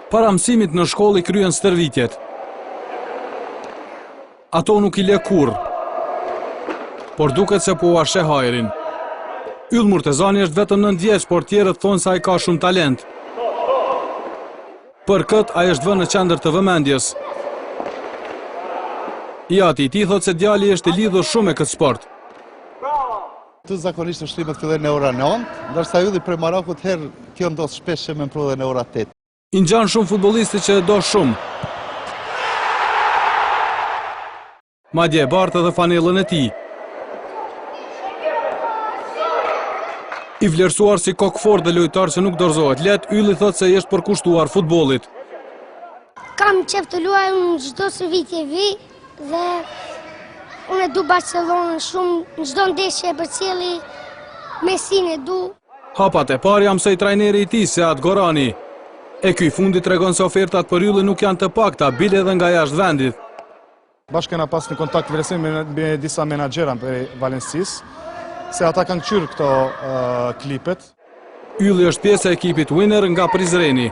Para mësimit në shkollë i kryen stërvitjet. Ato nuk i le kurrë, por duket se po ua sheh hajrin. Yll Murtezani është vetëm 9 vjeç, por tjerët thonë se ai ka shumë talent. Për këtë ai është vënë në qendër të vëmendjes. Jati i tij thotë se djali është i lidhur shumë me këtë sport. Tu zakonisht ushtrimet fillojnë në ora 9, ndërsa ylli prej Marakut herë kjo ndodh shpesh që më prodhen në ora 8. I ngjan shumë futbollistë që e do shumë. Madje e bartë edhe fanellën e tij. I vlerësuar si kokfort dhe lojtar që nuk dorëzohet let, Ylli thotë se është përkushtuar futbollit. Kam qef të luaj në çdo stërvitje vi dhe unë e du Barcelonën shumë, në çdo ndeshje e përcjelli, Messin e du. Hapat e parë jam se i trajneri i tij, Sead Gorani. E ky fundi tregon se ofertat për Yllin nuk janë të pakta, bile edhe nga jashtë vendit. Bashkë kena pas në kontakt vlerësim me disa menaxhera për Valencis, se ata kanë qyrë këto klipet. Ylli është pjesë e ekipit Winner nga Prizreni.